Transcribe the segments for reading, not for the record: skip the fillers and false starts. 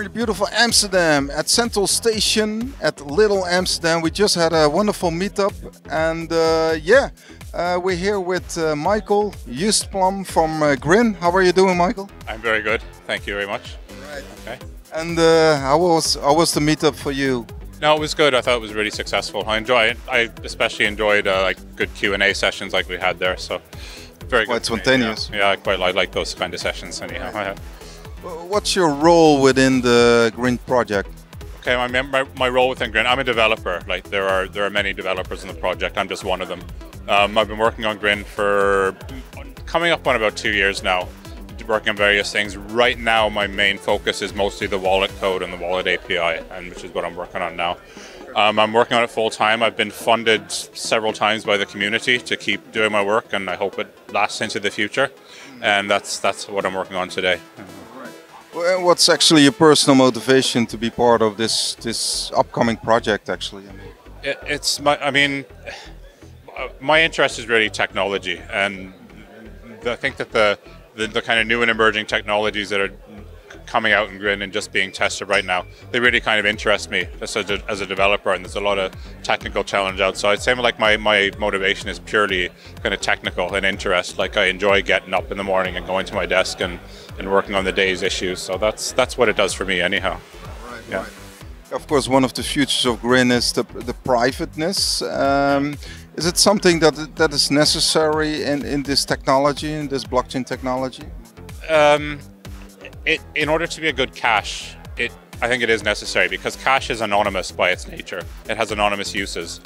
the beautiful Amsterdam at Central Station at Little Amsterdam. We just had a wonderful meetup, and we're here with Michael Yeastplume from Grin. How are you doing, Michael? I'm very good, thank you very much. Right. Okay. And how was the meetup for you? No, it was good. I thought it was really successful. I especially enjoyed like good Q&A sessions like we had there. So very good. Quite spontaneous. Yeah, I like those kind of sessions anyhow. Right. What's your role within the Grin project? Okay, my role within Grin, I'm a developer. Like there are many developers in the project. I'm just one of them. I've been working on Grin for coming up on about 2 years now, working on various things. Right now, my main focus is mostly the wallet code and the wallet API, and which is what I'm working on now. I'm working on it full time. I've been funded several times by the community to keep doing my work, and I hope it lasts into the future. And that's what I'm working on today. Well, what's actually your personal motivation to be part of this upcoming project? Actually, my interest is really technology, and I think that the kind of new and emerging technologies that are coming out in Grin and just being tested right now, they really kind of interest me as a developer, and there's a lot of technical challenge outside. Same like my motivation is purely kind of technical and interest. Like I enjoy getting up in the morning and going to my desk and working on the day's issues. So that's what it does for me anyhow. Right, yeah. Right. Of course, one of the futures of Grin is the privateness. Is it something that is necessary in this technology, in this blockchain technology? In order to be a good cache, I think it is necessary, because cache is anonymous by its nature. It has anonymous uses.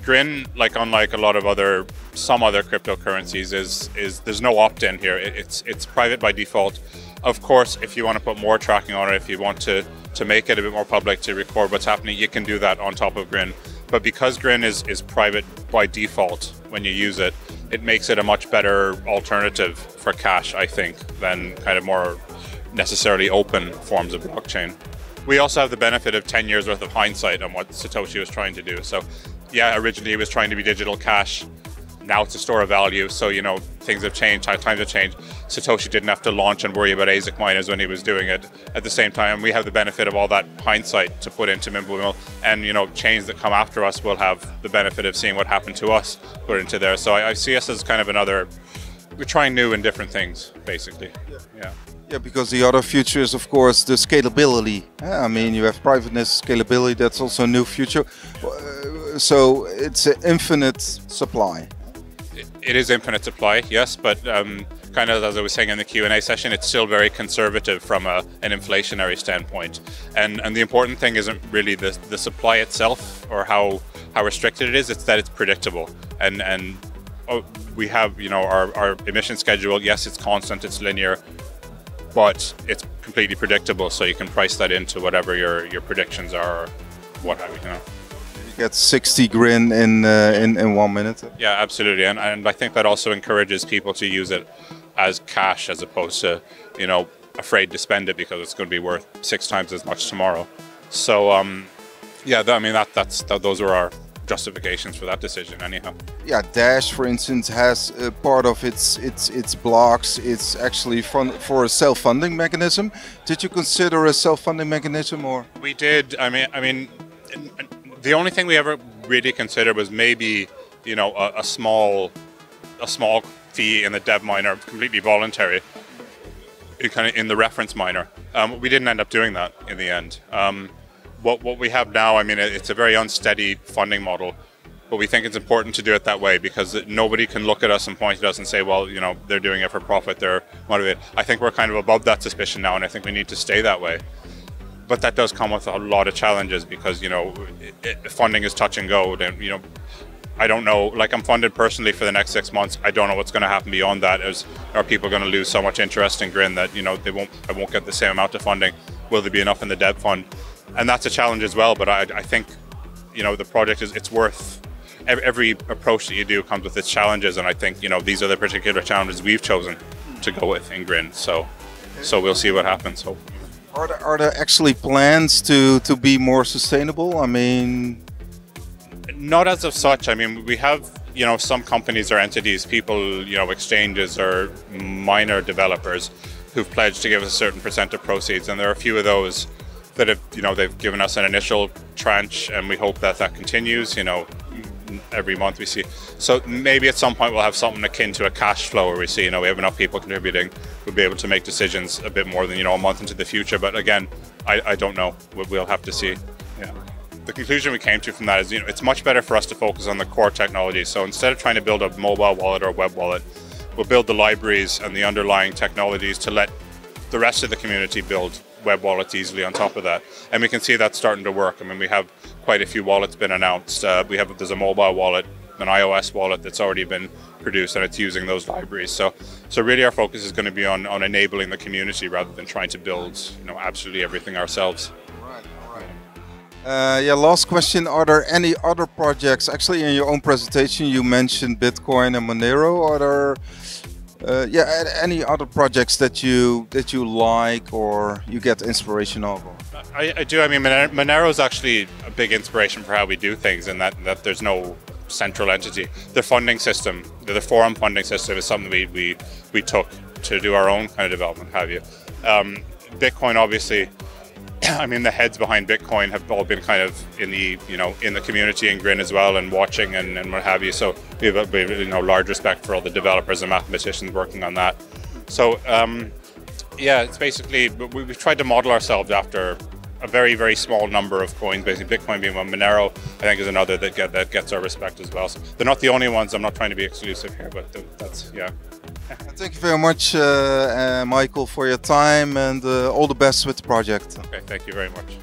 Grin, like unlike a lot of some other cryptocurrencies, is there's no opt-in here. It's private by default. Of course, if you want to put more tracking on it, if you want to make it a bit more public, to record what's happening, you can do that on top of Grin. But because Grin is private by default when you use it, it makes it a much better alternative for cache, I think, than kind of more necessarily open forms of blockchain. We also have the benefit of 10 years worth of hindsight on what Satoshi was trying to do. So yeah, originally he was trying to be digital cash. Now it's a store of value. So, things have changed, times have changed. Satoshi didn't have to launch and worry about ASIC miners when he was doing it. At the same time, we have the benefit of all that hindsight to put into Mimblewimble, and chains that come after us will have the benefit of seeing what happened to us put into there. So I see us as kind of we're trying new and different things, basically. Yeah. Yeah, because the other future is, of course, the scalability. I mean, you have privateness, scalability, that's also a new future. So it's an infinite supply. It is infinite supply, yes, but kind of as I was saying in the Q&A session, it's still very conservative from an inflationary standpoint. And the important thing isn't really the supply itself or how restricted it is, it's that it's predictable. And we have, our emission schedule, yes, it's constant, it's linear, but it's completely predictable, so you can price that into whatever your predictions are, or what have you. You get 60 Grin in 1 minute. Yeah, absolutely, and I think that also encourages people to use it as cash as opposed to afraid to spend it because it's going to be worth 6 times as much tomorrow. So yeah, those are our justifications for that decision anyhow. Yeah, Dash, for instance, has part of its blocks. It's actually for a self-funding mechanism. Did you consider a self-funding mechanism, or? We did. I mean, the only thing we ever really considered was maybe a small fee in the dev miner, completely voluntary, in the reference miner. We didn't end up doing that in the end. What we have now, it's a very unsteady funding model, but we think it's important to do it that way because nobody can look at us and point at us and say, well, they're doing it for profit, they're motivated. I think we're kind of above that suspicion now, and I think we need to stay that way. But that does come with a lot of challenges because, funding is touch and go. And, I don't know, like I'm funded personally for the next 6 months. I don't know what's going to happen beyond that. Are people going to lose so much interest in Grin that, I won't get the same amount of funding? Will there be enough in the dev fund? And that's a challenge as well, but I think, the project it's worth, every approach that you do comes with its challenges, and I think, these are the particular challenges we've chosen to go with in Grin, so we'll see what happens. So, are there actually plans to be more sustainable? Not as of such. We have, some companies or entities, people, exchanges or minor developers who've pledged to give us a certain % of proceeds, and there are a few of those that have, they've given us an initial tranche, and we hope that that continues. Every month we see. So maybe at some point we'll have something akin to a cash flow where we see, we have enough people contributing, we'll be able to make decisions a bit more than, a month into the future. But again, I don't know. We'll have to see. Yeah. The conclusion we came to from that is, it's much better for us to focus on the core technology. So instead of trying to build a mobile wallet or a web wallet, we'll build the libraries and the underlying technologies to let the rest of the community build web wallets easily on top of that. And we can see that's starting to work. I mean, we have quite a few wallets been announced. There's a mobile wallet, an iOS wallet that's already been produced, and it's using those libraries. So really our focus is going to be on enabling the community rather than trying to build, absolutely everything ourselves. Last question. Are there any other projects? Actually, in your own presentation, you mentioned Bitcoin and Monero. Are there any other projects that you like or you get inspiration of? I do. I mean, Monero is actually a big inspiration for how we do things, in that there's no central entity. The funding system, the forum funding system, is something we took to do our own kind of development. Bitcoin, obviously. I mean, the heads behind Bitcoin have all been kind of in the community in Grin as well, and watching and what have you. So we have large respect for all the developers and mathematicians working on that. So it's basically we've tried to model ourselves after a very, very small number of coins. Basically, Bitcoin being one. Monero, I think, is another that gets our respect as well. So they're not the only ones. I'm not trying to be exclusive here, but that's Thank you very much, Michael, for your time, and all the best with the project. Okay, thank you very much.